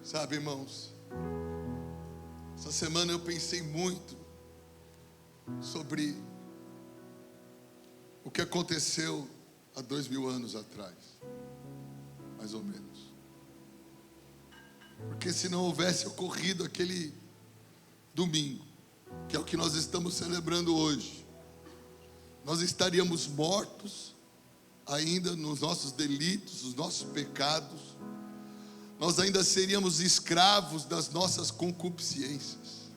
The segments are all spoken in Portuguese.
Sabe, irmãos, essa semana eu pensei muito sobre o que aconteceu há 2000 anos atrás, mais ou menos. Porque se não houvesse ocorrido aquele domingo, que é o que nós estamos celebrando hoje, nós estaríamos mortos ainda nos nossos delitos, nos nossos pecados. Nós ainda seríamos escravos das nossas concupiscências.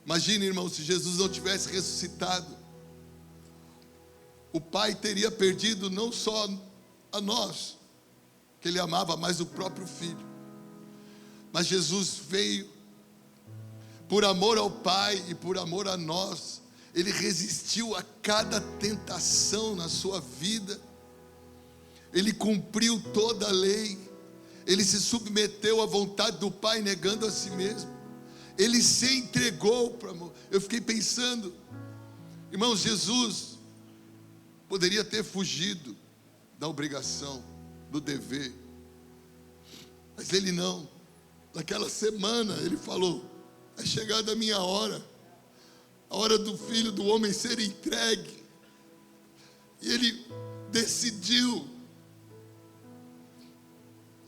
Imagine, irmão, se Jesus não tivesse ressuscitado, o Pai teria perdido não só a nós, que Ele amava, mas o próprio Filho. Mas Jesus veio, por amor ao Pai e por amor a nós. Ele resistiu a cada tentação na sua vida. Ele cumpriu toda a lei. Ele se submeteu à vontade do Pai, negando a si mesmo. Ele se entregou para amor. Eu fiquei pensando, irmãos, Jesus poderia ter fugido da obrigação, do dever, mas Ele não. Naquela semana Ele falou: é chegada a minha hora, a hora do Filho do Homem ser entregue. E Ele decidiu.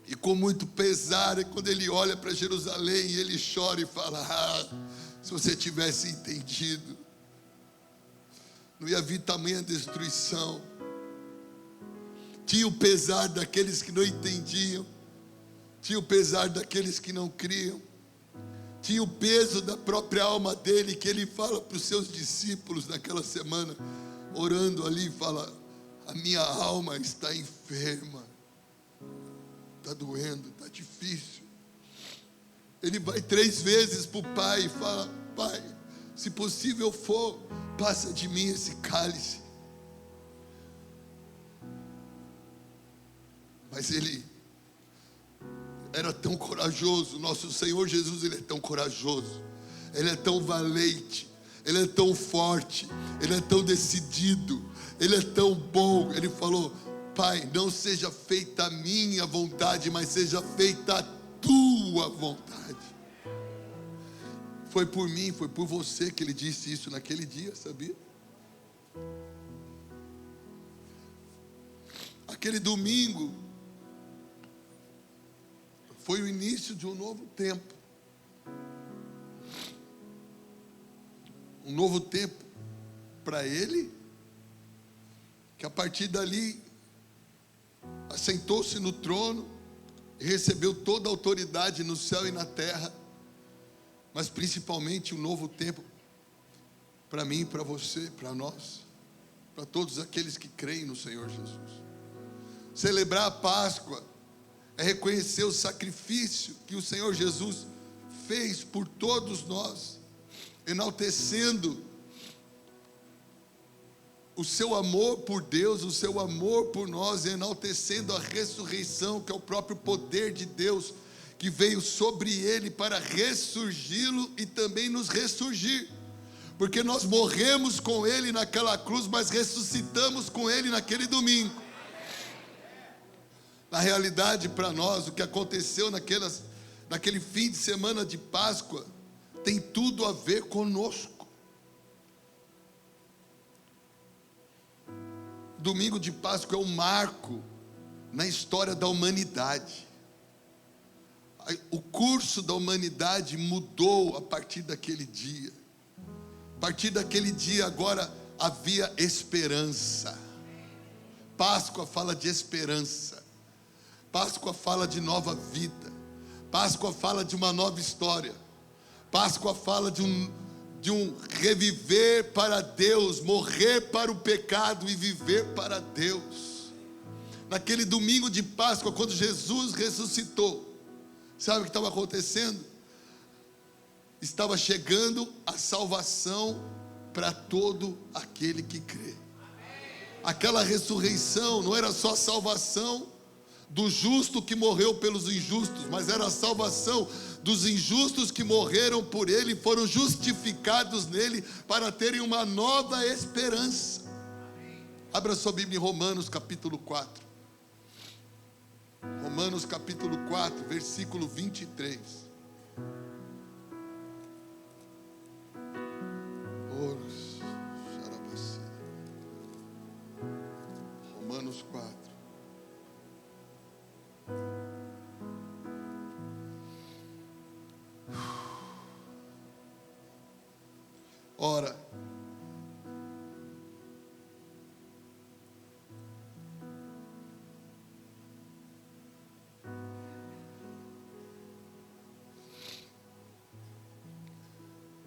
E com muito pesar, quando Ele olha para Jerusalém, Ele chora e fala: se você tivesse entendido, não ia vir tamanha destruição. Tinha o pesar daqueles que não entendiam, tinha o pesar daqueles que não criam, tinha o peso da própria alma dele, que Ele fala para os seus discípulos naquela semana, orando ali, fala: a minha alma está enferma, está doendo, está difícil. Ele vai 3 vezes para o Pai e fala: Pai, se possível for, passa de mim esse cálice. Mas Ele era tão corajoso. Nosso Senhor Jesus, Ele é tão corajoso, Ele é tão valente, Ele é tão forte, Ele é tão decidido, Ele é tão bom. Ele falou: Pai, não seja feita a minha vontade, mas seja feita a tua vontade. Foi por mim, foi por você que Ele disse isso naquele dia, sabia? Aquele domingo foi o início de um novo tempo. Um novo tempo para Ele, que a partir dali assentou-se no trono e recebeu toda a autoridade no céu e na terra. Mas principalmente um novo tempo para mim, para você, para nós, para todos aqueles que creem no Senhor Jesus. Celebrar a Páscoa é reconhecer o sacrifício que o Senhor Jesus fez por todos nós, enaltecendo o seu amor por Deus, o seu amor por nós, enaltecendo a ressurreição, que é o próprio poder de Deus, que veio sobre Ele para ressurgi-lo e também nos ressurgir, porque nós morremos com Ele naquela cruz, mas ressuscitamos com Ele naquele domingo. Na realidade, para nós, o que aconteceu naquele fim de semana de Páscoa tem tudo a ver conosco. Domingo de Páscoa é um marco na história da humanidade. O curso da humanidade mudou a partir daquele dia. A partir daquele dia agora havia esperança. Páscoa fala de esperança. Páscoa fala de nova vida. Páscoa fala de uma nova história. Páscoa fala de um reviver para Deus, morrer para o pecado e viver para Deus. Naquele domingo de Páscoa, quando Jesus ressuscitou, sabe o que estava acontecendo? Estava chegando a salvação para todo aquele que crê. Aquela ressurreição não era só salvação do justo que morreu pelos injustos, mas era a salvação dos injustos que morreram por Ele e foram justificados nele para terem uma nova esperança. Abra sua Bíblia em Romanos capítulo 4. Romanos capítulo 4, versículo 23. Romanos 4. Ora,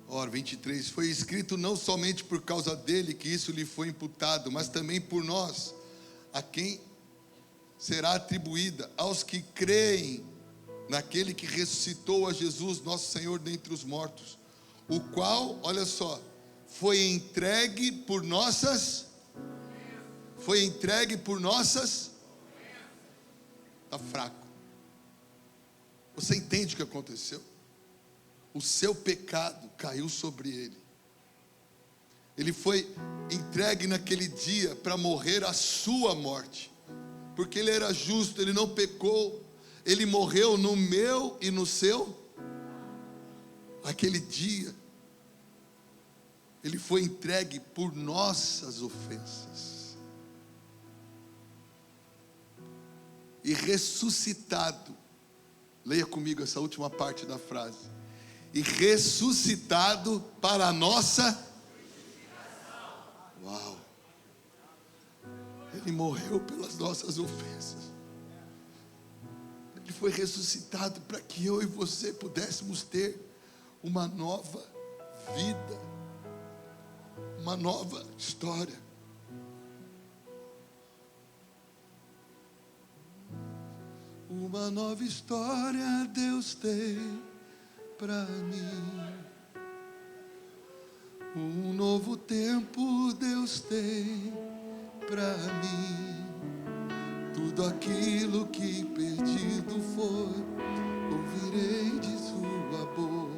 ora, 23, foi escrito não somente por causa dele que isso lhe foi imputado, mas também por nós, a quem será atribuída, aos que creem naquele que ressuscitou a Jesus, nosso Senhor, dentre os mortos, o qual, olha só, foi entregue por nossas, está fraco. Você entende o que aconteceu? O seu pecado caiu sobre ele. Ele foi entregue naquele dia para morrer a sua morte, porque ele era justo, ele não pecou, ele morreu no meu e no seu. Aquele dia, ele foi entregue por nossas ofensas e ressuscitado. Leia comigo essa última parte da frase. E ressuscitado para a nossa. Uau! Ele morreu pelas nossas ofensas. Ele foi ressuscitado para que eu e você pudéssemos ter uma nova vida, uma nova história. Uma nova história Deus tem para mim. Um novo tempo Deus tem para mim. Tudo aquilo que perdido foi, ouvirei de sua boca,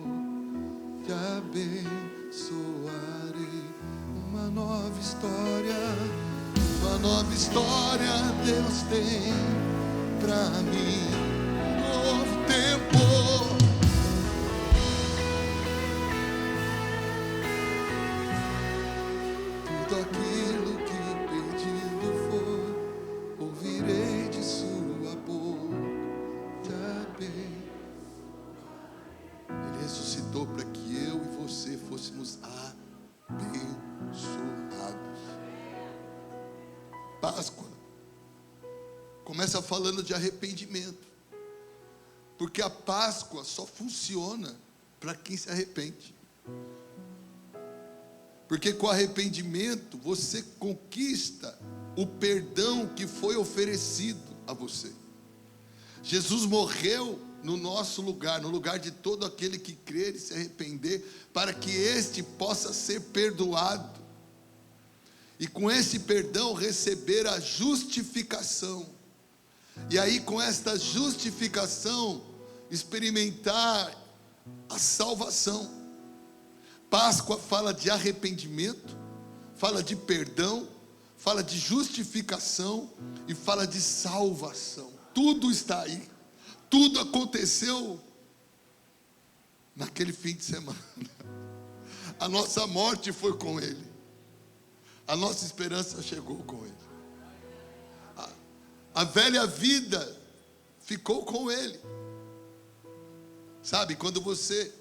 te abençoarei. Uma nova história Deus tem para mim. Um novo tempo. Tudo aquilo que perdido foi, ouvirei de sua boca, te abençoarei. Ele ressuscitou para que eu e você fôssemos abençoados. Páscoa começa falando de arrependimento, porque a Páscoa só funciona para quem se arrepende. Porque com arrependimento você conquista o perdão que foi oferecido a você. Jesus morreu no nosso lugar, no lugar de todo aquele que crer e se arrepender, para que este possa ser perdoado. E com esse perdão receber a justificação. E aí com esta justificação experimentar a salvação. Páscoa fala de arrependimento, fala de perdão, fala de justificação e fala de salvação. Tudo está aí. Tudo aconteceu naquele fim de semana. A nossa morte foi com ele. A nossa esperança chegou com ele. A velha vida ficou com ele. Sabe, quando você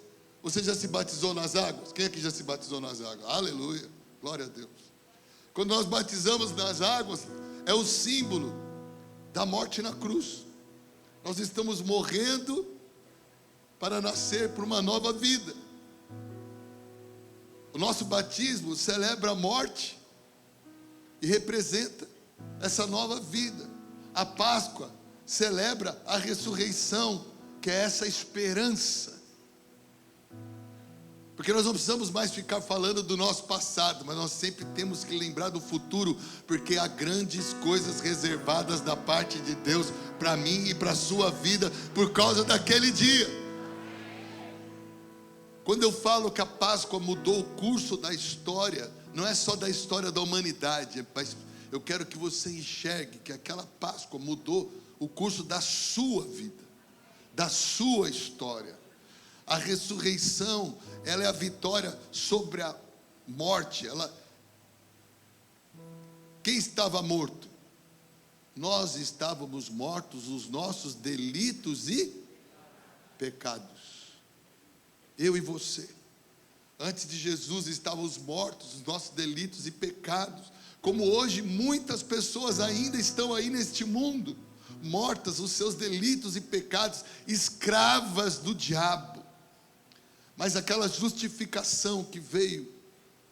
já se batizou nas águas? Quem aqui já se batizou nas águas? Aleluia, glória a Deus. Quando nós batizamos nas águas, é o símbolo da morte na cruz. Nós estamos morrendo para nascer para uma nova vida. O nosso batismo celebra a morte e representa essa nova vida. A Páscoa celebra a ressurreição, que é essa esperança. Porque nós não precisamos mais ficar falando do nosso passado, mas nós sempre temos que lembrar do futuro, porque há grandes coisas reservadas da parte de Deus para mim e para a sua vida, por causa daquele dia. Quando eu falo que a Páscoa mudou o curso da história, não é só da história da humanidade, mas eu quero que você enxergue que aquela Páscoa mudou o curso da sua vida, da sua história. A ressurreição, ela é a vitória sobre a morte. Quem estava morto? Nós estávamos mortos nos nossos delitos e pecados. Eu e você. Antes de Jesus estávamos mortos nos nossos delitos e pecados. Como hoje muitas pessoas ainda estão aí neste mundo, mortas nos seus delitos e pecados, escravas do diabo. Mas aquela justificação que veio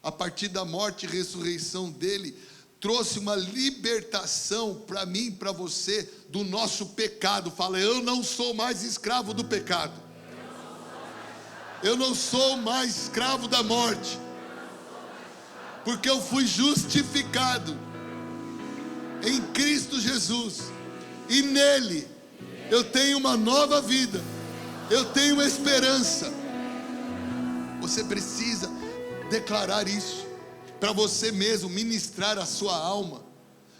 a partir da morte e ressurreição dele, trouxe uma libertação para mim e para você do nosso pecado. Fala, eu não sou mais escravo do pecado. Eu não sou mais escravo da morte. Porque eu fui justificado em Cristo Jesus. E nele eu tenho uma nova vida. Eu tenho esperança. Você precisa declarar isso para você mesmo, ministrar a sua alma.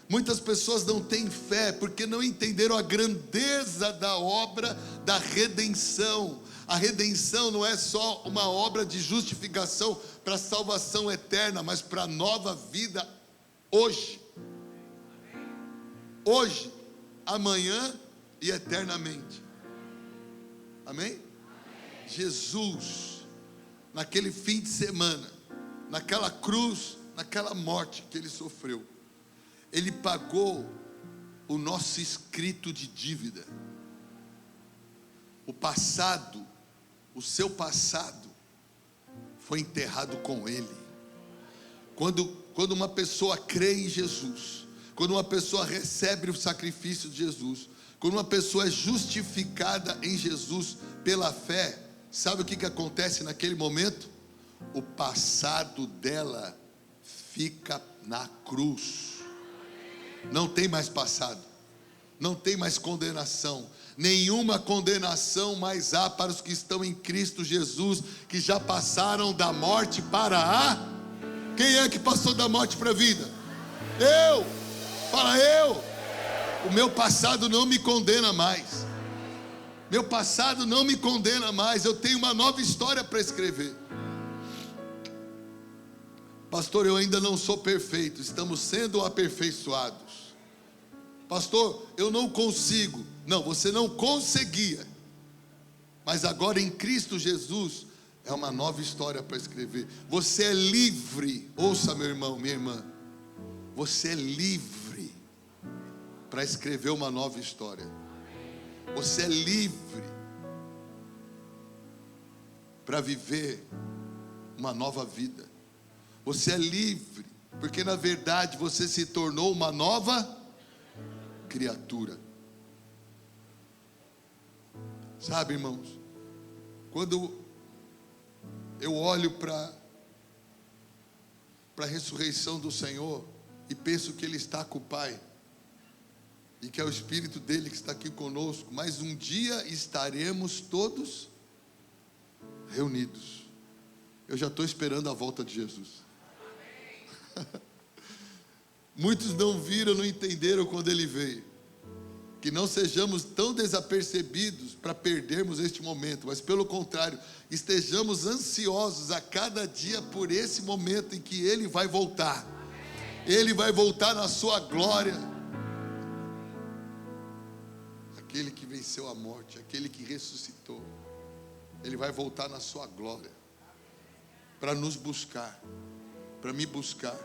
Muitas pessoas não têm fé porque não entenderam a grandeza da obra da redenção. A redenção não é só uma obra de justificação para salvação eterna, mas para nova vida hoje. Hoje, amanhã e eternamente. Amém? Jesus, naquele fim de semana, naquela cruz, naquela morte que ele sofreu, ele pagou o nosso escrito de dívida. O passado, o seu passado, foi enterrado com ele. Quando uma pessoa crê em Jesus, quando uma pessoa recebe o sacrifício de Jesus, quando uma pessoa é justificada em Jesus pela fé, sabe o que acontece naquele momento? O passado dela fica na cruz. Não tem mais passado, não tem mais condenação. Nenhuma condenação mais há para os que estão em Cristo Jesus, que já passaram da morte para a... Quem é que passou da morte para a vida? Eu! Fala, eu! O meu passado não me condena mais. Meu passado não me condena mais. Eu tenho uma nova história para escrever. Pastor, eu ainda não sou perfeito. Estamos sendo aperfeiçoados. Pastor, eu não consigo. Não, você não conseguia. Mas agora em Cristo Jesus é uma nova história para escrever. Você é livre. Ouça, meu irmão, minha irmã. Você é livre para escrever uma nova história. Você é livre para viver uma nova vida. Você é livre, porque na verdade você se tornou uma nova criatura. Sabe, irmãos, quando eu olho para a ressurreição do Senhor e penso que Ele está com o Pai, e que é o Espírito dele que está aqui conosco, mas um dia estaremos todos reunidos. Eu já estou esperando a volta de Jesus. Muitos não viram, não entenderam quando ele veio. Que não sejamos tão desapercebidos para perdermos este momento, mas pelo contrário, estejamos ansiosos a cada dia por esse momento em que ele vai voltar. Ele vai voltar na sua glória. Aquele que venceu a morte, aquele que ressuscitou, ele vai voltar na sua glória para nos buscar, para me buscar.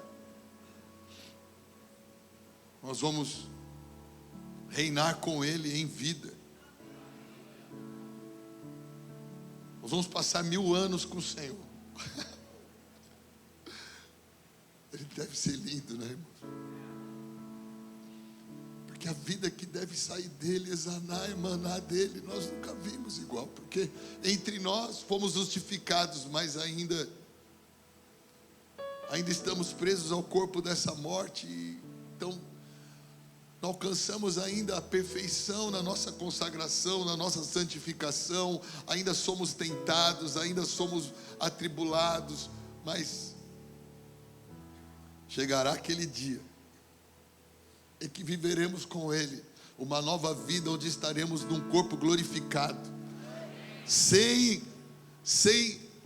Nós vamos reinar com ele em vida. Nós vamos passar 1000 anos com o Senhor. Ele deve ser lindo, né, irmão? Porque a vida que deve sair dele, exanar, emanar dele, nós nunca vimos igual. Porque entre nós fomos justificados, mas ainda estamos presos ao corpo dessa morte. Então, não alcançamos ainda a perfeição na nossa consagração, na nossa santificação. Ainda somos tentados, ainda somos atribulados. Mas chegará aquele dia em que viveremos com Ele. uma nova vida onde estaremos num corpo glorificado, sem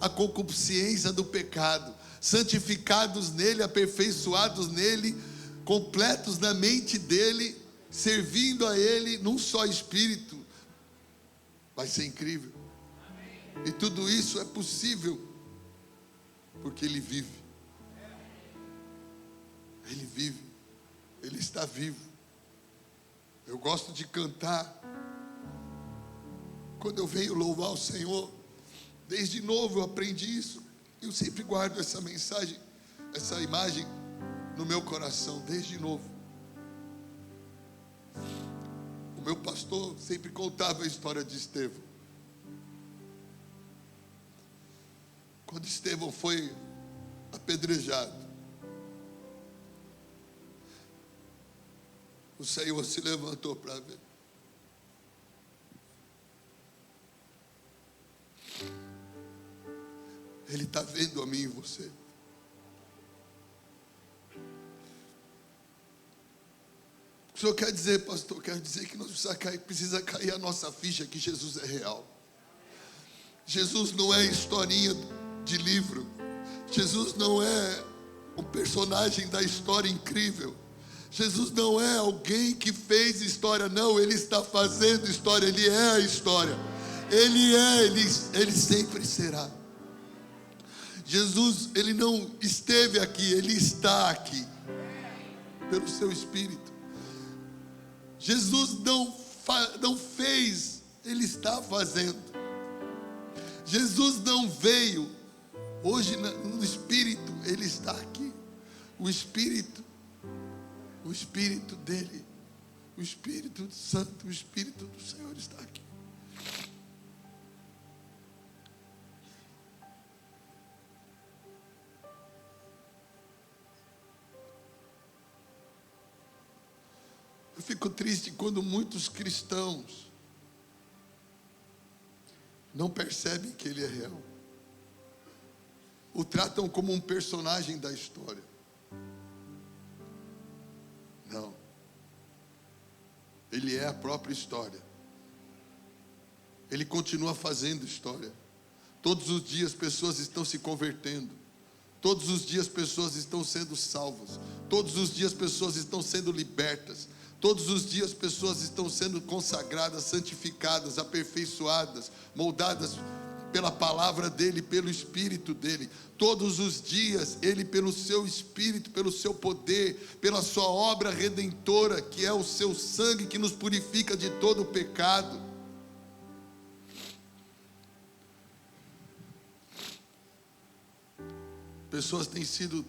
a concupiscência do pecado, santificados nele, aperfeiçoados nele, completos na mente dele, servindo a ele num só espírito. Vai ser incrível. E tudo isso é possível porque ele vive. Ele vive. Ele está vivo. Eu gosto de cantar. Quando eu venho louvar o Senhor, desde novo eu aprendi isso. Eu sempre guardo essa mensagem, essa imagem no meu coração, desde novo. O meu pastor sempre contava a história de Estevão. Quando Estevão foi apedrejado, o Senhor se levantou para ver. Ele está vendo a mim e você. O senhor quer dizer, pastor? Quer dizer que precisa cair a nossa ficha que Jesus é real. Jesus não é historinha de livro. Jesus não é um personagem da história incrível. Jesus não é alguém que fez história, não. Ele está fazendo história, Ele é a história. Ele sempre será. Jesus, Ele não esteve aqui, Ele está aqui, pelo seu Espírito. Jesus não fez, Ele está fazendo. Jesus não veio, hoje no Espírito, Ele está aqui. O Espírito dele, o Espírito Santo, o Espírito do Senhor está aqui. Eu fico triste quando muitos cristãos não percebem que Ele é real. O tratam como um personagem da história. Não. Ele é a própria história. Ele continua fazendo história. Todos os dias pessoas estão se convertendo. Todos os dias pessoas estão sendo salvas. Todos os dias pessoas estão sendo libertas. Todos os dias pessoas estão sendo consagradas, santificadas, aperfeiçoadas, moldadas pela palavra dEle, pelo Espírito dEle. Todos os dias, Ele, pelo seu Espírito, pelo seu poder, pela sua obra redentora, que é o seu sangue que nos purifica de todo o pecado. Pessoas têm sido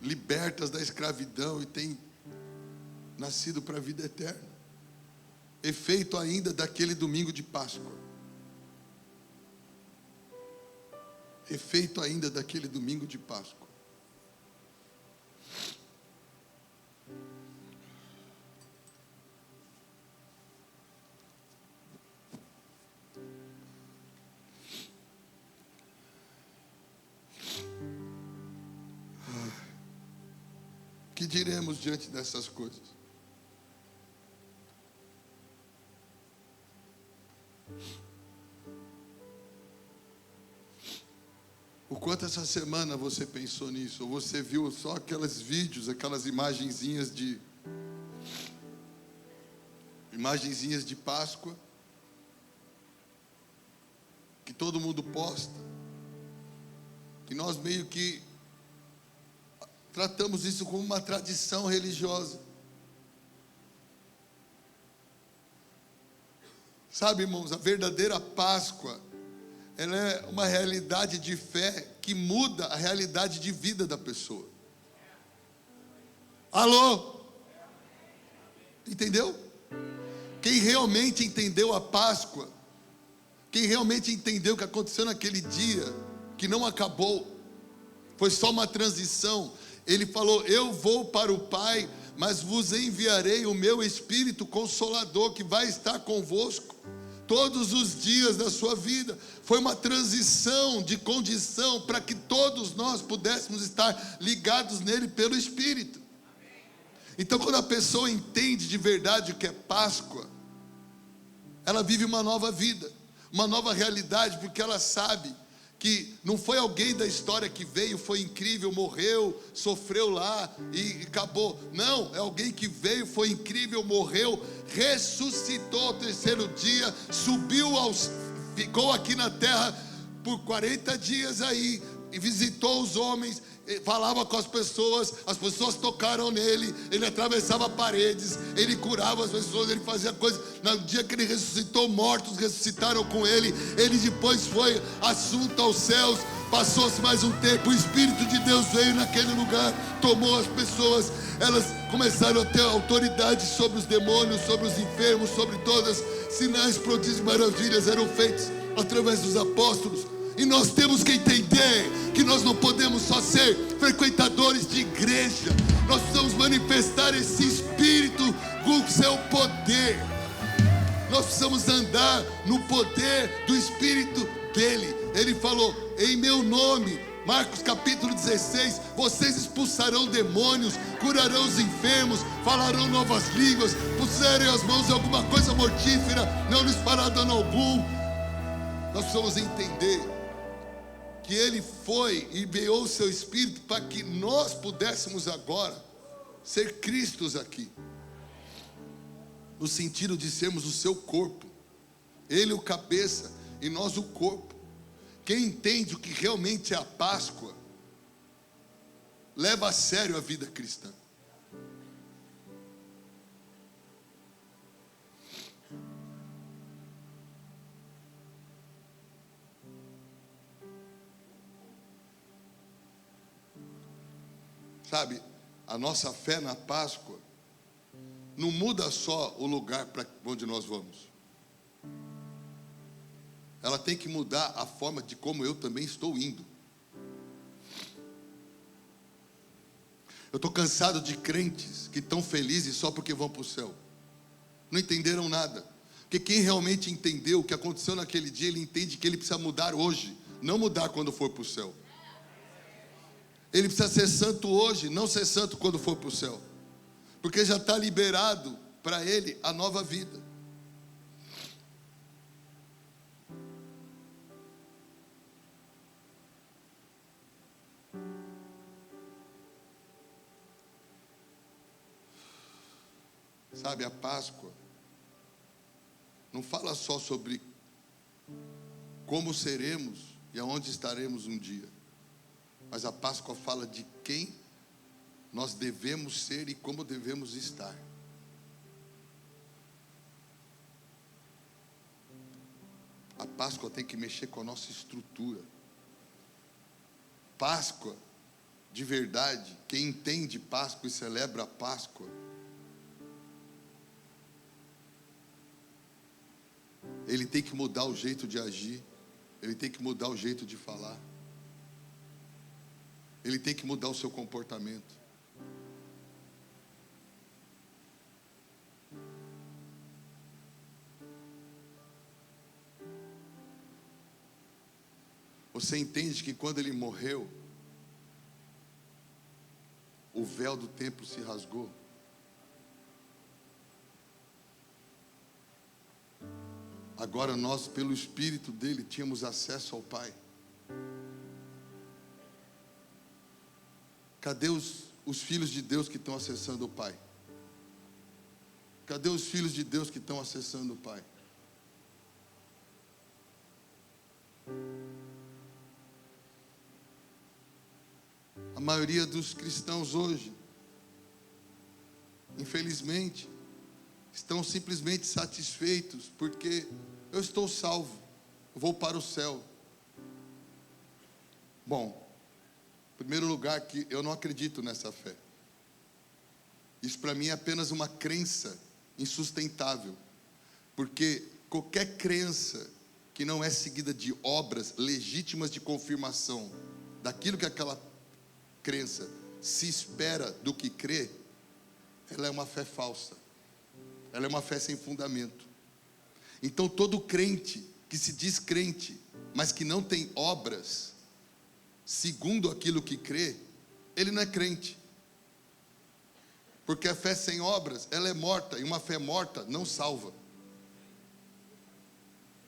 libertas da escravidão e têm nascido para a vida eterna. Efeito ainda daquele domingo de Páscoa. Efeito ainda daquele domingo de Páscoa. O que diremos diante dessas coisas? O quanto essa semana você pensou nisso? Ou você viu só aqueles vídeos, aquelas imagenzinhas de Páscoa, que todo mundo posta, que nós meio que tratamos isso como uma tradição religiosa. Sabe, irmãos, a verdadeira Páscoa, ela é uma realidade de fé que muda a realidade de vida da pessoa. Alô? Entendeu? Quem realmente entendeu a Páscoa, quem realmente entendeu o que aconteceu naquele dia, que não acabou, foi só uma transição. Ele falou: eu vou para o Pai, mas vos enviarei o meu Espírito Consolador, que vai estar convosco todos os dias da sua vida. Foi uma transição de condição para que todos nós pudéssemos estar ligados nele pelo Espírito. Então, quando a pessoa entende de verdade o que é Páscoa, ela vive uma nova vida, uma nova realidade, porque ela sabe que não foi alguém da história que veio, foi incrível, morreu, sofreu lá e acabou. Não, é alguém que veio, foi incrível, morreu, ressuscitou ao terceiro dia, ficou aqui na terra por 40 dias aí, e visitou os homens, falava com as pessoas tocaram nele, ele atravessava paredes, ele curava as pessoas, ele fazia coisas. No dia que ele ressuscitou, mortos ressuscitaram com ele. Ele depois foi assunto aos céus. Passou-se mais um tempo, o Espírito de Deus veio naquele lugar, tomou as pessoas, elas começaram a ter autoridade sobre os demônios, sobre os enfermos, sobre todas. Sinais, prodígios e maravilhas eram feitos através dos apóstolos. E nós temos que entender que nós não podemos só ser frequentadores de igreja, nós precisamos manifestar esse Espírito com seu poder. Nós precisamos andar no poder do Espírito dele. Ele falou: em meu nome, Marcos capítulo 16, vocês expulsarão demônios, curarão os enfermos, falarão novas línguas, puserem as mãos em alguma coisa mortífera, não lhes fará dano algum. Nós precisamos entender que ele foi e enviou o seu Espírito para que nós pudéssemos agora ser Cristos aqui, no sentido de sermos o seu corpo, ele o cabeça e nós o corpo. Quem entende o que realmente é a Páscoa, leva a sério a vida cristã. Sabe, a nossa fé na Páscoa não muda só o lugar para onde nós vamos. Ela tem que mudar a forma de como eu também estou indo. Eu estou cansado de crentes que estão felizes só porque vão para o céu. Não entenderam nada. Porque quem realmente entendeu o que aconteceu naquele dia, ele entende que ele precisa mudar hoje, não mudar quando for para o céu. Ele precisa ser santo hoje, não ser santo quando for para o céu. Porque já está liberado para ele a nova vida. Sabe, a Páscoa não fala só sobre como seremos e aonde estaremos um dia. Mas a Páscoa fala de quem nós devemos ser e como devemos estar. A Páscoa tem que mexer com a nossa estrutura. Páscoa, de verdade, quem entende Páscoa e celebra a Páscoa, ele tem que mudar o jeito de agir, ele tem que mudar o jeito de falar. Ele tem que mudar o seu comportamento. Você entende que quando ele morreu, o véu do templo se rasgou? Agora nós, pelo Espírito dele, tínhamos acesso ao Pai. Cadê os filhos de Deus que estão acessando o Pai? Cadê os filhos de Deus que estão acessando o Pai? A maioria dos cristãos hoje, infelizmente, estão simplesmente satisfeitos porque eu estou salvo, vou para o céu. Bom, em primeiro lugar, que eu não acredito nessa fé. Isso para mim é apenas uma crença insustentável, porque qualquer crença que não é seguida de obras legítimas de confirmação daquilo que aquela crença se espera do que crê, ela é uma fé falsa, ela é uma fé sem fundamento. Então todo crente que se diz crente, mas que não tem obras segundo aquilo que crê, ele não é crente. Porque a fé sem obras, ela é morta, e uma fé morta não salva.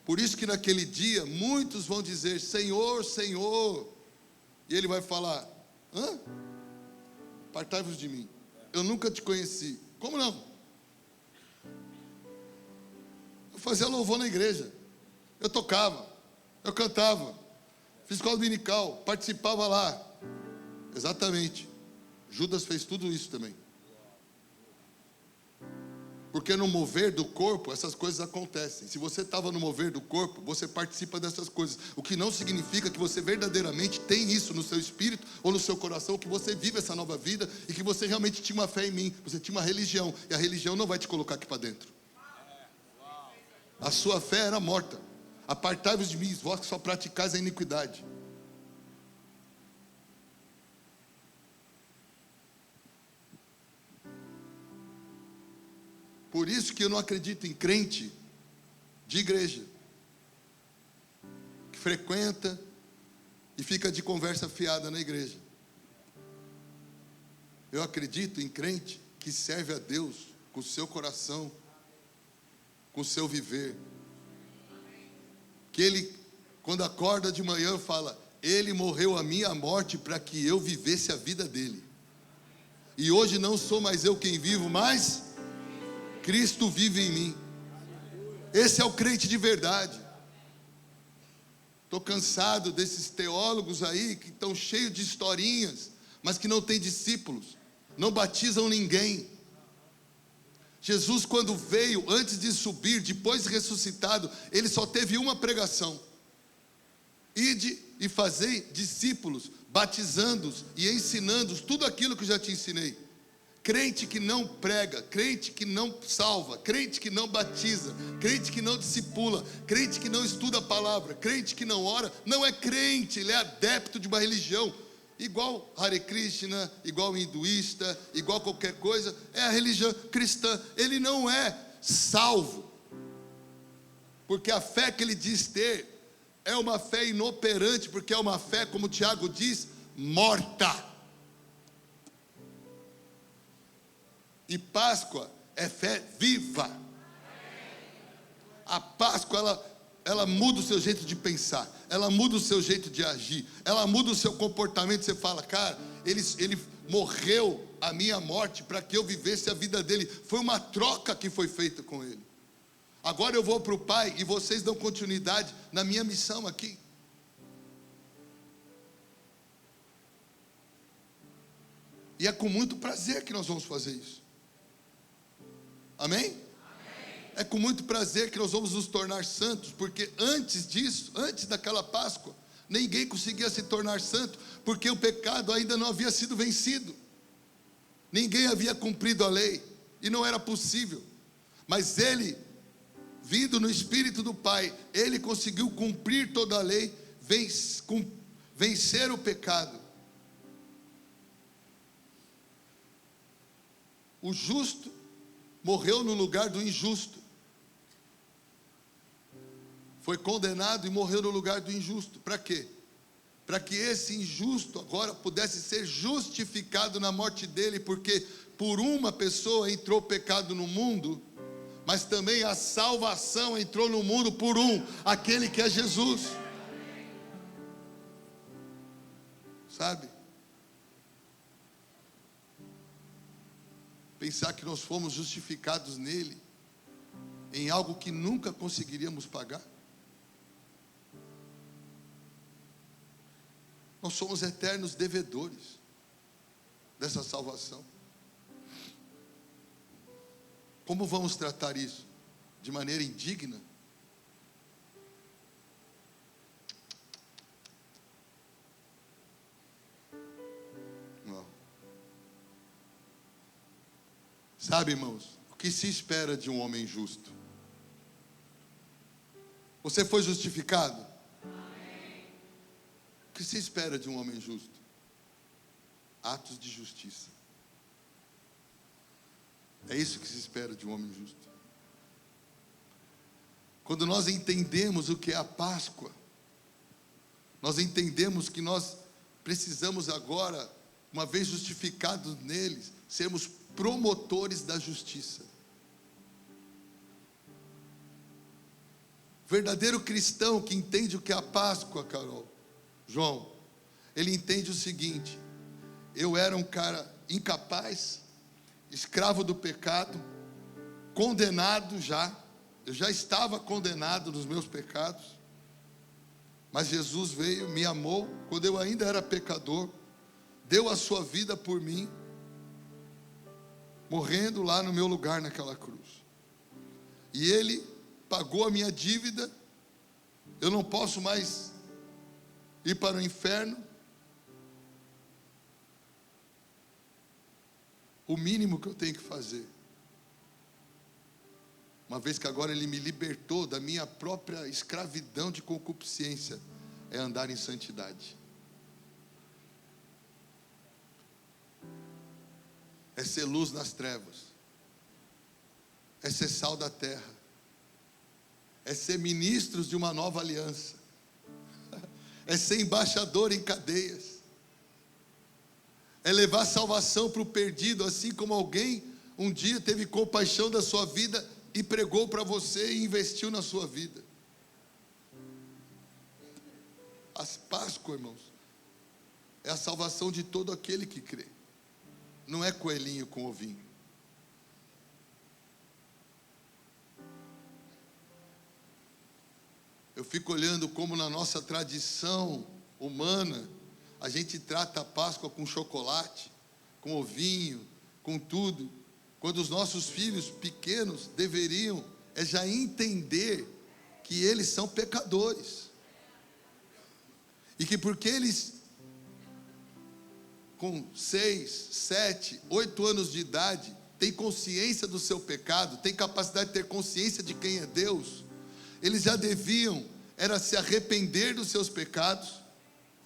Por isso que naquele dia, muitos vão dizer, Senhor, Senhor. E ele vai falar, hã? Apartai-vos de mim. Eu nunca te conheci. Como não? Eu fazia louvor na igreja. Eu tocava. Eu cantava. Fiz escola dominical. Participava lá. Exatamente. Judas fez tudo isso também. Porque no mover do corpo, essas coisas acontecem. Se você estava no mover do corpo, você participa dessas coisas. O que não significa que você verdadeiramente tem isso no seu espírito ou no seu coração, que você vive essa nova vida e que você realmente tinha uma fé em mim. Você tinha uma religião. E a religião não vai te colocar aqui para dentro. A sua fé era morta. Apartai-vos de mim, vós que só praticais a iniquidade. Por isso que eu não acredito em crente de igreja, que frequenta e fica de conversa fiada na igreja. Eu acredito em crente que serve a Deus com o seu coração, com o seu viver. Que ele, quando acorda de manhã, fala, ele morreu a minha morte para que eu vivesse a vida dele. E hoje não sou mais eu quem vivo, mas Cristo vive em mim. Esse é o crente de verdade. Estou cansado desses teólogos aí que estão cheios de historinhas, mas que não têm discípulos, não batizam ninguém. Jesus, quando veio, antes de subir, depois de ressuscitado, ele só teve uma pregação: ide e fazei discípulos, batizando-os e ensinando-os tudo aquilo que eu já te ensinei. Crente que não prega, crente que não salva, crente que não batiza, crente que não discipula, crente que não estuda a palavra, crente que não ora, não é crente, ele é adepto de uma religião, igual Hare Krishna, igual hinduísta, igual qualquer coisa, é a religião cristã. Ele não é salvo, porque a fé que ele diz ter é uma fé inoperante, porque é uma fé, como Tiago diz, morta. E Páscoa é fé viva. A Páscoa, ela muda o seu jeito de pensar, ela muda o seu jeito de agir, ela muda o seu comportamento. Você fala, cara, ele morreu a minha morte para que eu vivesse a vida dele. Foi uma troca que foi feita com ele. Agora eu vou para o Pai e vocês dão continuidade na minha missão aqui. E é com muito prazer que nós vamos fazer isso. Amém? Amém? É com muito prazer que nós vamos nos tornar santos, porque antes disso, antes daquela Páscoa, ninguém conseguia se tornar santo, porque o pecado ainda não havia sido vencido. Ninguém havia cumprido a lei, e não era possível. Mas ele, vindo no Espírito do Pai, ele conseguiu cumprir toda a lei, vencer o pecado. O justo morreu no lugar do injusto. Foi condenado e morreu no lugar do injusto. Para quê? Para que esse injusto agora pudesse ser justificado na morte dele, porque por uma pessoa entrou o pecado no mundo, mas também a salvação entrou no mundo por aquele que é Jesus. Sabe? Pensar que nós fomos justificados nele, em algo que nunca conseguiríamos pagar. Nós somos eternos devedores dessa salvação. Como vamos tratar isso? De maneira indigna? Sabe, irmãos, o que se espera de um homem justo? Você foi justificado? Amém. O que se espera de um homem justo? Atos de justiça. É isso que se espera de um homem justo. Quando nós entendemos o que é a Páscoa, nós entendemos que nós precisamos agora, uma vez justificados neles, sermos promotores da justiça. O verdadeiro cristão que entende o que é a Páscoa, Carol, João, ele entende o seguinte: eu era um cara incapaz, escravo do pecado, condenado já, eu já estava condenado nos meus pecados, mas Jesus veio, me amou, quando eu ainda era pecador, deu a sua vida por mim, morrendo lá no meu lugar naquela cruz, e Ele pagou a minha dívida, eu não posso mais ir para o inferno. O mínimo que eu tenho que fazer, uma vez que agora Ele me libertou da minha própria escravidão de concupiscência, é andar em santidade, é ser luz nas trevas, é ser sal da terra, é ser ministros de uma nova aliança, é ser embaixador em cadeias, é levar salvação para o perdido, assim como alguém um dia teve compaixão da sua vida e pregou para você e investiu na sua vida. A Páscoa, irmãos, é a salvação de todo aquele que crê, não é coelhinho com ovinho. Eu fico olhando como na nossa tradição humana, a gente trata a Páscoa com chocolate, com ovinho, com tudo, quando os nossos filhos pequenos deveriam já entender que eles são pecadores, e que porque eles, com 6, 7, 8 anos de idade, têm consciência do seu pecado, têm capacidade de ter consciência de quem é Deus, eles já deviam era se arrepender dos seus pecados,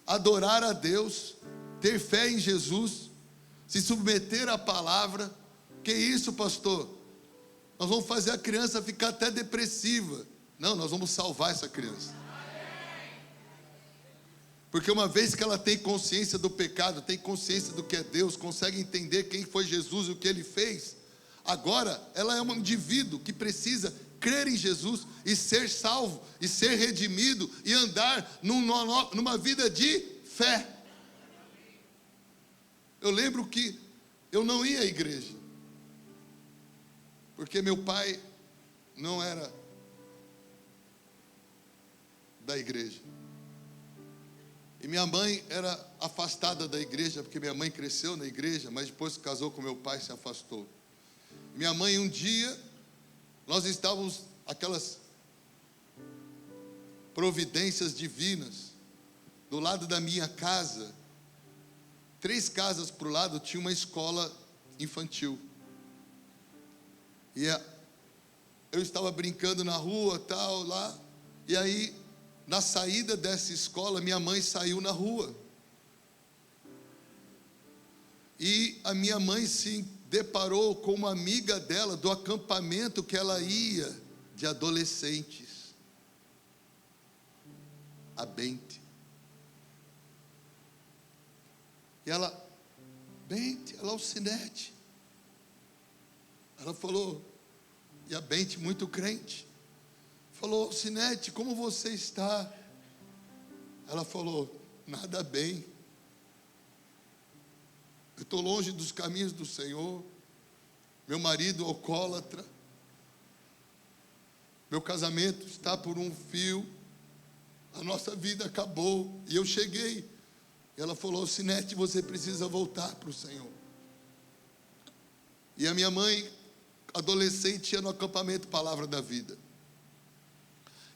adorar a Deus, ter fé em Jesus, se submeter à palavra. Que isso, pastor? Nós vamos fazer a criança ficar até depressiva. Não, nós vamos salvar essa criança. Porque uma vez que ela tem consciência do pecado, tem consciência do que é Deus, consegue entender quem foi Jesus e o que Ele fez, agora ela é um indivíduo que precisa crer em Jesus e ser salvo, e ser redimido, e andar numa vida de fé. Eu lembro que eu não ia à igreja, porque meu pai não era da igreja, e minha mãe era afastada da igreja, porque minha mãe cresceu na igreja, mas depois que casou com meu pai se afastou. Minha mãe, um dia, nós estávamos, aquelas providências divinas, do lado da minha casa, 3 casas para o lado, tinha uma escola infantil, e eu estava brincando na rua, tal, lá, e aí, na saída dessa escola, minha mãe saiu na rua, e a minha mãe se deparou com uma amiga dela, do acampamento que ela ia, de adolescentes, a Bente. E ela, Bente, ela é Alcinete. Ela falou, e a Bente muito crente, falou, Alcinete, como você está? Ela falou, nada bem. Eu estou longe dos caminhos do Senhor, meu marido alcoólatra, meu casamento está por um fio, a nossa vida acabou, e eu cheguei, e ela falou, Alcinete, você precisa voltar para o Senhor. E a minha mãe, adolescente, ia no acampamento Palavra da Vida,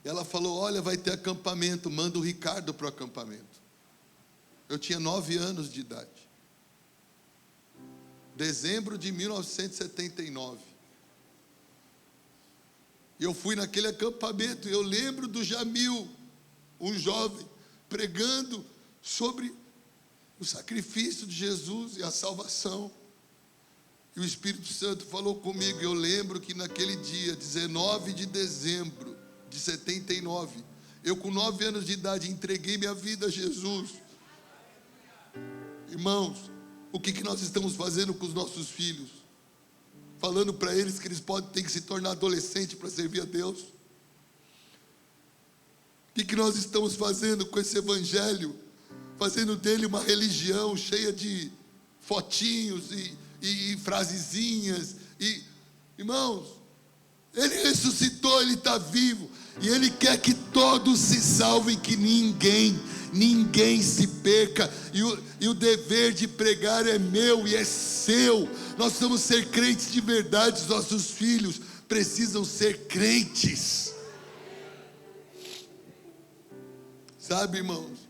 e ela falou, olha, vai ter acampamento, manda o Ricardo para o acampamento. Eu tinha 9 anos de idade, dezembro de 1979, e eu fui naquele acampamento, e eu lembro do Jamil, um jovem, pregando sobre o sacrifício de Jesus e a salvação, e o Espírito Santo falou comigo, e eu lembro que naquele dia, 19 de dezembro de 79, eu com 9 anos de idade, entreguei minha vida a Jesus. Irmãos, o que nós estamos fazendo com os nossos filhos? falando para eles que eles têm que se tornar adolescente para servir a Deus? O que nós estamos fazendo com esse evangelho? Fazendo dele uma religião cheia de fotinhos e frasezinhas. Irmãos, ele ressuscitou, ele está vivo. E ele quer que todos se salvem, que ninguém se perca. E o dever de pregar é meu e é seu. Nós precisamos ser crentes de verdade. Os nossos filhos precisam ser crentes. Sabe, irmãos,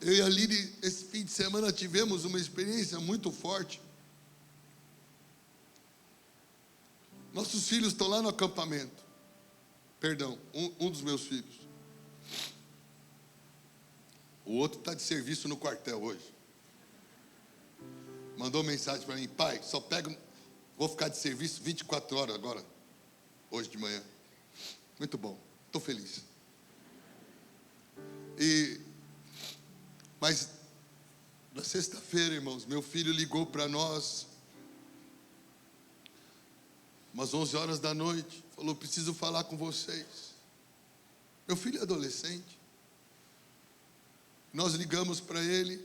eu e a Lili, esse fim de semana, tivemos uma experiência muito forte. Nossos filhos estão lá no acampamento. Perdão, um dos meus filhos. O outro está de serviço no quartel hoje. Mandou mensagem para mim: pai, vou ficar de serviço 24 horas agora, hoje de manhã. Muito bom, estou feliz. Mas na sexta-feira, irmãos, meu filho ligou para nós, umas 11 horas da noite, falou: preciso falar com vocês. Meu filho é adolescente. Nós ligamos para ele,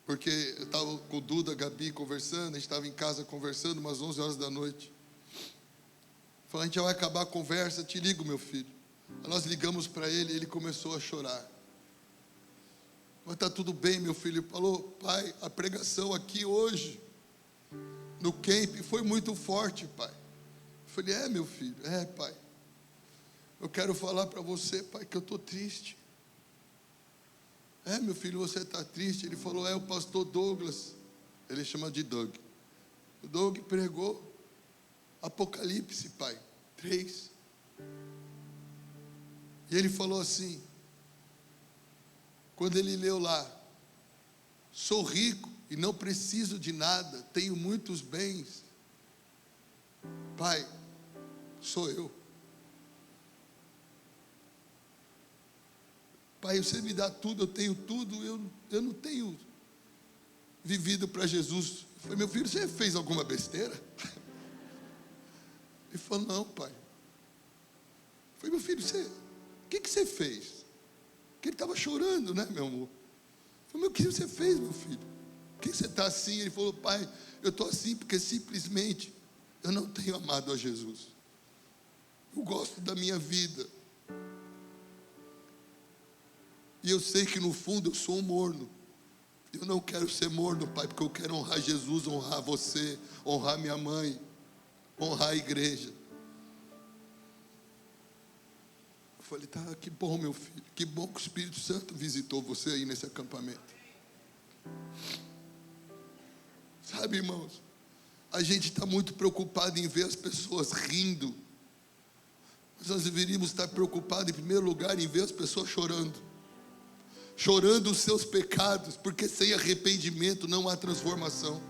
porque eu estava com o Duda, a Gabi conversando, a gente estava em casa conversando, umas 11 horas da noite. Falou: a gente já vai acabar a conversa, te ligo, meu filho. Nós ligamos para ele e ele começou a chorar. Mas está tudo bem, meu filho. Ele falou: pai, a pregação aqui hoje, no camp, foi muito forte, pai. Eu falei: é, meu filho, é, pai. Eu quero falar para você, pai, que eu estou triste. É, meu filho, você está triste? Ele falou: é, o pastor Douglas, ele chama de Doug. O Doug pregou Apocalipse, pai, 3. E ele falou assim, quando ele leu lá: sou rico e não preciso de nada, tenho muitos bens. Pai, sou eu. Pai, você me dá tudo, eu tenho tudo, eu não tenho vivido para Jesus. Eu falei: meu filho, você fez alguma besteira? Ele falou: não, pai. Eu falei: meu filho, o que você fez? Porque ele estava chorando, né, meu amor? Eu falei: o que você fez, meu filho? Por que você está assim? Ele falou: pai, eu estou assim porque simplesmente eu não tenho amado a Jesus. Eu gosto da minha vida. E eu sei que no fundo eu sou um morno. Eu não quero ser morno, pai, porque eu quero honrar Jesus, honrar você, honrar minha mãe, honrar a igreja. Eu falei: tá, que bom, meu filho. Que bom que o Espírito Santo visitou você aí nesse acampamento. Sabe, irmãos, a gente está muito preocupado em ver as pessoas rindo. Mas nós deveríamos estar preocupados, em primeiro lugar, em ver as pessoas chorando. Chorando os seus pecados, porque sem arrependimento não há transformação.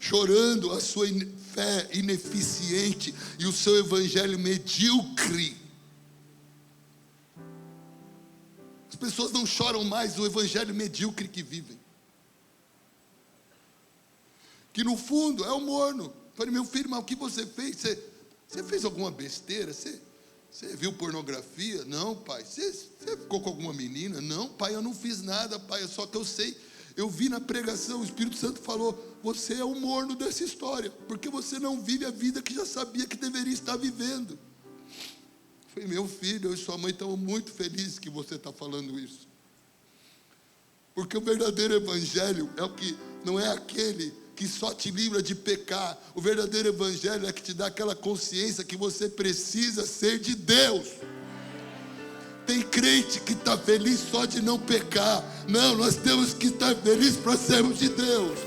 Chorando a sua fé ineficiente e o seu evangelho medíocre. As pessoas não choram mais o evangelho medíocre que vivem. Que no fundo é o morno. Eu falei: meu filho, mas o que você fez? Você fez alguma besteira? Você viu pornografia? Não, pai. Você ficou com alguma menina? Não, pai, eu não fiz nada, pai. Só que eu sei, eu vi na pregação, o Espírito Santo falou: você é o morno dessa história, porque você não vive a vida que já sabia que deveria estar vivendo. Eu falei: meu filho, eu e sua mãe estamos muito felizes que você está falando isso. Porque o verdadeiro evangelho é o que não é aquele que só te livra de pecar. O verdadeiro evangelho é que te dá aquela consciência que você precisa ser de Deus. Tem crente que está feliz só de não pecar. Não, nós temos que estar felizes para sermos de Deus.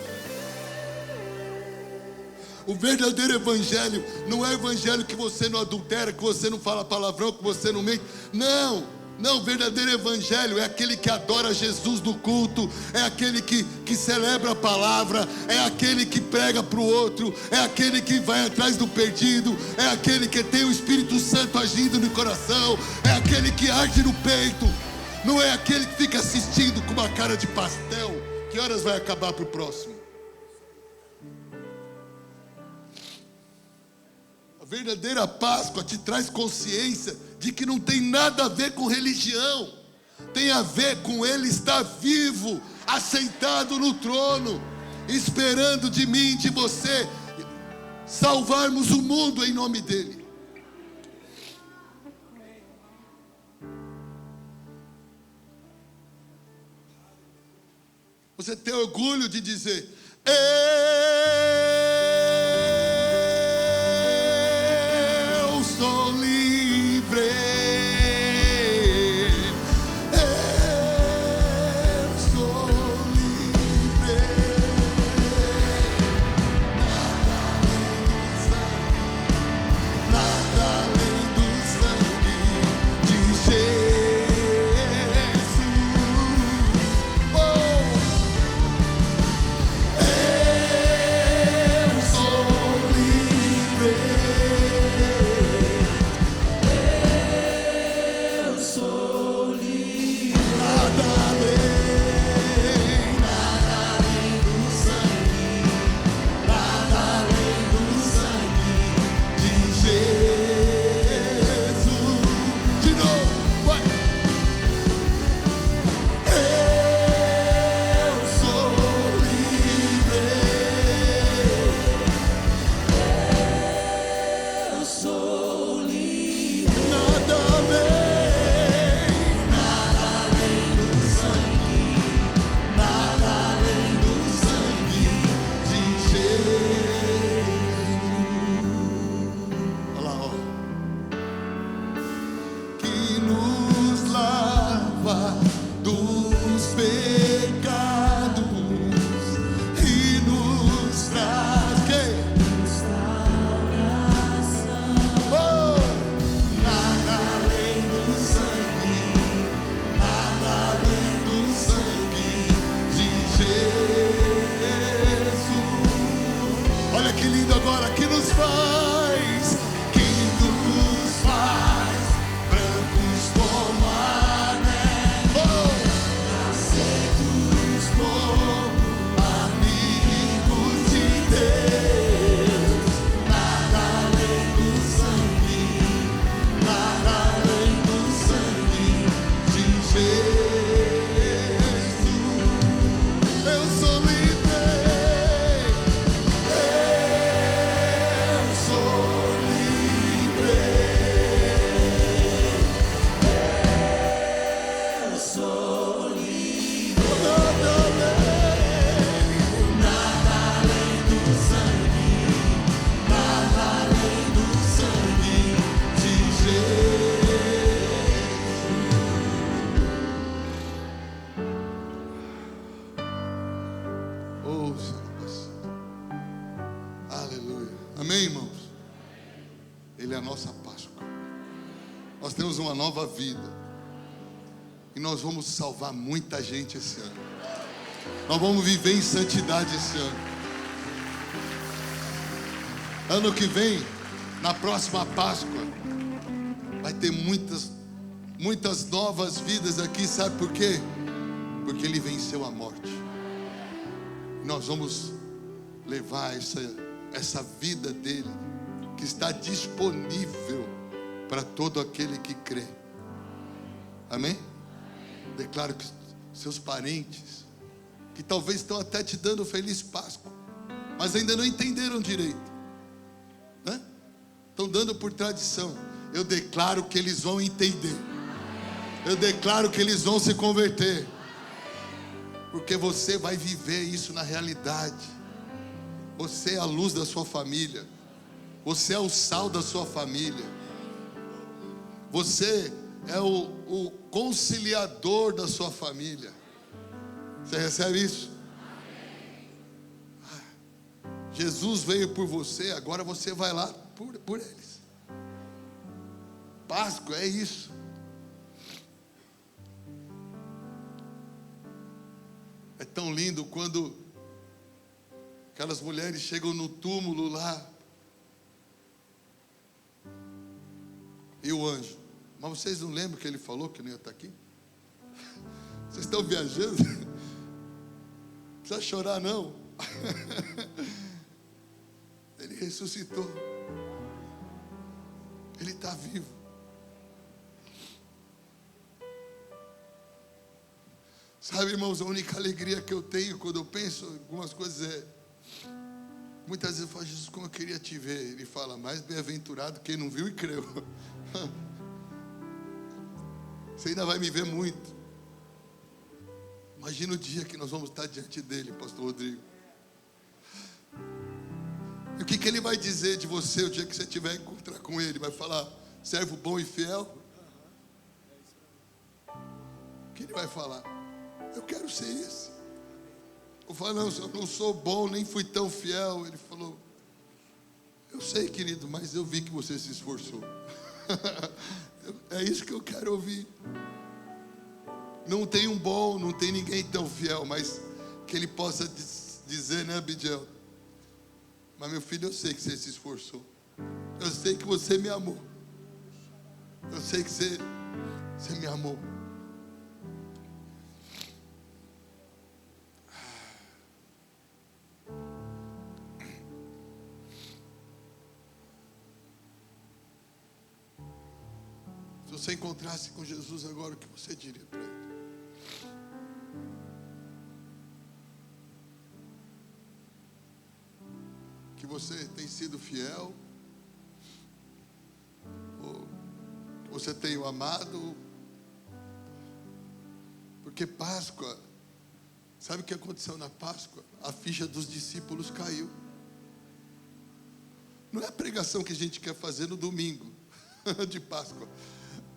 O verdadeiro evangelho não é o evangelho que você não adultera, que você não fala palavrão, que você não mente. Não, o verdadeiro evangelho é aquele que adora Jesus no culto, é aquele que celebra a palavra, é aquele que prega para o outro, é aquele que vai atrás do perdido, é aquele que tem o Espírito Santo agindo no coração, é aquele que arde no peito, não é aquele que fica assistindo com uma cara de pastel. Que horas vai acabar para o próximo? verdadeira Páscoa te traz consciência de que não tem nada a ver com religião. Tem a ver com Ele estar vivo, assentado no trono, esperando de mim e de você salvarmos o mundo em nome dEle. Você tem orgulho de dizer: eu sou livre, eu sou livre. Nada além do sangue de Jesus. Oh! Olha que lindo agora, que nos faz brancos como a neve, aceitos como amigos de Deus. Nada além do sangue, nada além do sangue de Jesus. Eu sou livre. Aleluia. Amém, irmãos? Ele é a nossa Páscoa. Nós temos uma nova vida. E nós vamos salvar muita gente esse ano. Nós vamos viver em santidade esse ano. Ano que vem, na próxima Páscoa, vai ter muitas novas vidas aqui. Sabe por quê? Porque Ele venceu a morte. Nós vamos levar essa vida dele, que está disponível para todo aquele que crê. Amém? Declaro que seus parentes, que talvez estão até te dando feliz Páscoa, mas ainda não entenderam direito, né? Estão dando por tradição. Eu declaro que eles vão entender. Eu declaro que eles vão se converter. Porque você vai viver isso na realidade. Você é a luz da sua família. Você é o sal da sua família. Você é o conciliador da sua família. Você recebe isso? Jesus veio por você, agora você vai lá por eles. Páscoa é isso. É tão lindo quando aquelas mulheres chegam no túmulo lá. E o anjo. Mas vocês não lembram que ele falou que não ia estar aqui? Vocês estão viajando? Não precisa chorar não. Ele ressuscitou. Ele está vivo. Sabe, irmãos, a única alegria que eu tenho quando eu penso em algumas coisas é, muitas vezes eu falo: Jesus, como eu queria te ver. Ele fala: mais bem-aventurado quem não viu e creu. Você ainda vai me ver muito. Imagina o dia que nós vamos estar diante dele, pastor Rodrigo. E o que ele vai dizer de você o dia que você tiver encontrar com ele? Vai falar: servo bom e fiel? O que ele vai falar? Eu quero ser esse. Eu falo: não, eu não sou bom, nem fui tão fiel. Ele falou: eu sei, querido, mas eu vi que você se esforçou. É isso que eu quero ouvir. Não tem um bom, não tem ninguém tão fiel, mas que ele possa dizer, né, Abidiel? Mas meu filho, eu sei que você se esforçou. Eu sei que você me amou. Eu sei que você me amou. Se você encontrasse com Jesus agora, o que você diria para ele? Que você tem sido fiel? Ou que você tem o amado? Porque Páscoa, sabe o que aconteceu na Páscoa? A ficha dos discípulos caiu. Não é a pregação que a gente quer fazer no domingo de Páscoa,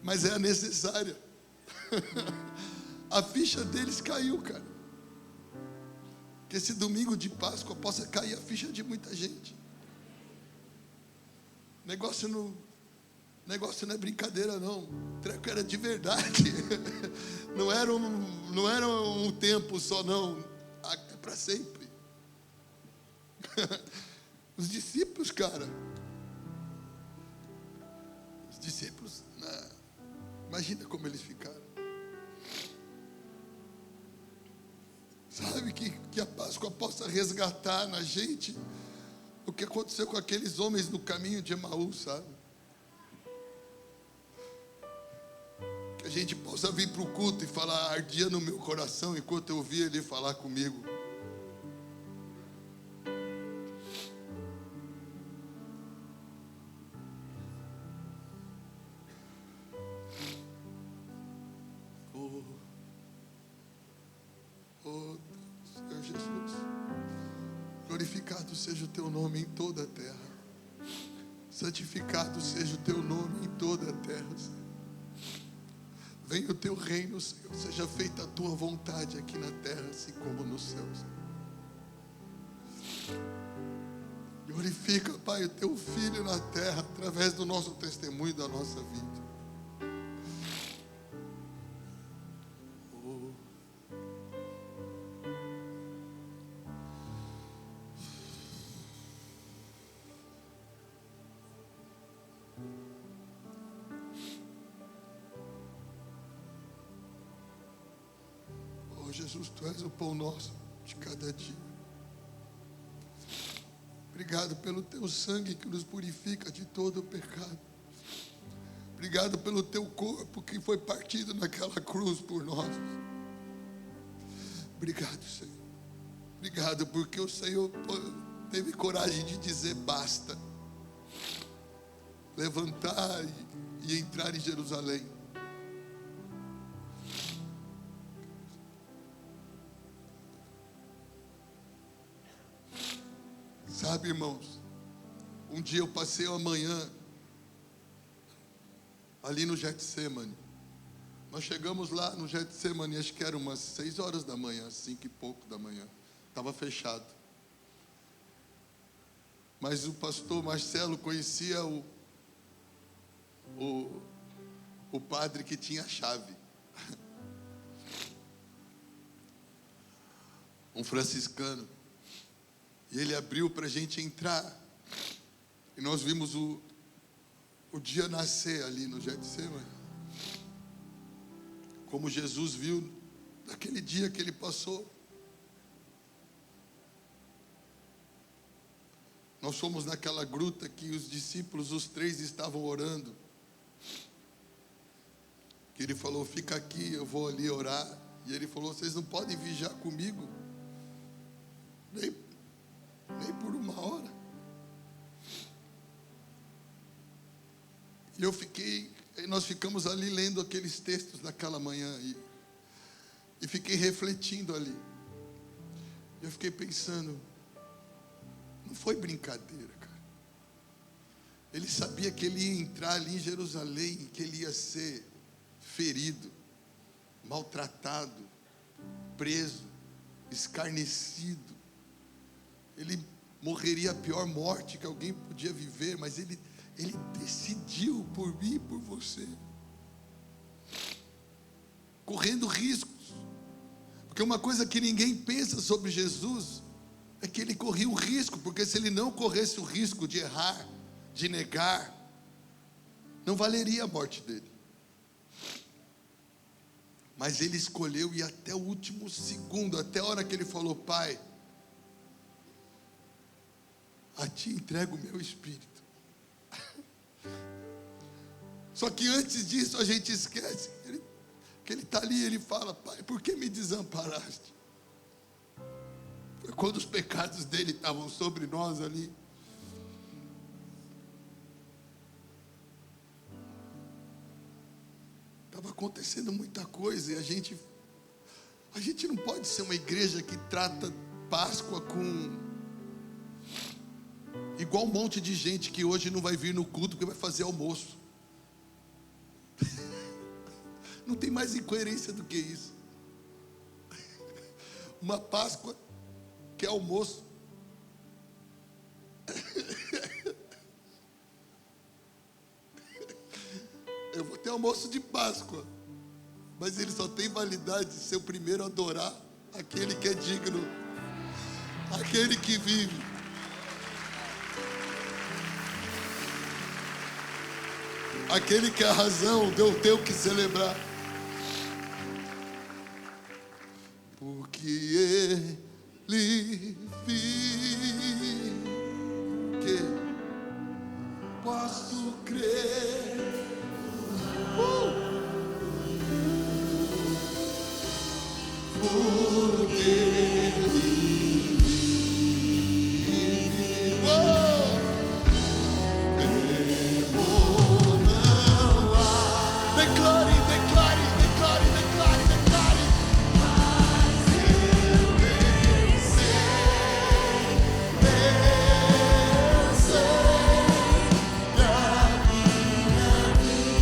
mas é a necessária. A ficha deles caiu, cara. Que esse domingo de Páscoa possa cair a ficha de muita gente. Negócio não é brincadeira, não. O treco era de verdade. Não era um tempo só, não. É para sempre. Os discípulos, cara. Os discípulos, imagina como eles ficaram. Sabe, que a Páscoa possa resgatar na gente o que aconteceu com aqueles homens no caminho de Emaú, sabe? Que a gente possa vir para o culto e falar: ardia no meu coração enquanto eu ouvia ele falar comigo. Oh, Senhor Jesus, glorificado seja o teu nome em toda a terra. Santificado seja o teu nome em toda a terra, Senhor. Venha o teu reino, Senhor. Seja feita a tua vontade aqui na terra, assim como nos céus. Glorifica, Pai, o teu Filho na terra, através do nosso testemunho e da nossa vida. Jesus, tu és o pão nosso de cada dia. Obrigado pelo teu sangue que nos purifica de todo o pecado. Obrigado pelo teu corpo que foi partido naquela cruz por nós. Obrigado, Senhor. Obrigado porque o Senhor teve coragem de dizer basta. Levantar e entrar em Jerusalém. Sabe, irmãos, um dia eu passei uma manhã ali no Getsemane. Nós chegamos lá no Getsemane, acho que era umas 6 horas da manhã, 5 e pouco da manhã. Estava fechado. Mas o pastor Marcelo conhecia o padre que tinha a chave. Um franciscano. E ele abriu para a gente entrar. E nós vimos o dia nascer ali no Getsemane. Como Jesus viu naquele dia que ele passou. Nós fomos naquela gruta que os discípulos, os 3, estavam orando. Que ele falou, fica aqui, eu vou ali orar. E ele falou, vocês não podem vigiar comigo? Nem por uma hora. E nós ficamos ali lendo aqueles textos naquela manhã. E fiquei refletindo ali. Eu fiquei pensando, não foi brincadeira, cara. Ele sabia que ele ia entrar ali em Jerusalém, que ele ia ser ferido, maltratado, preso, escarnecido. Ele morreria a pior morte que alguém podia viver, mas ele decidiu por mim e por você, correndo riscos. Porque uma coisa que ninguém pensa sobre Jesus é que ele corria o risco, porque se ele não corresse o risco de errar, de negar, não valeria a morte dele. Mas ele escolheu ir até o último segundo, até a hora que ele falou, Pai, a ti entrego o meu espírito. Só que antes disso a gente esquece que ele está ali, ele fala, Pai, por que me desamparaste? Foi quando os pecados dele estavam sobre nós ali. Estava acontecendo muita coisa e a gente não pode ser uma igreja que trata Páscoa igual um monte de gente que hoje não vai vir no culto porque vai fazer almoço. Não tem mais incoerência do que isso. Uma Páscoa que é almoço. Eu vou ter almoço de Páscoa, mas ele só tem validade de ser o primeiro a adorar aquele que é digno, aquele que vive. Aquele que é a razão de eu ter o que celebrar. Porque ele vive, que posso crer. Porque ele vive. Declare, declare, declare, declare, declare. Mas eu bem sei, que a minha vida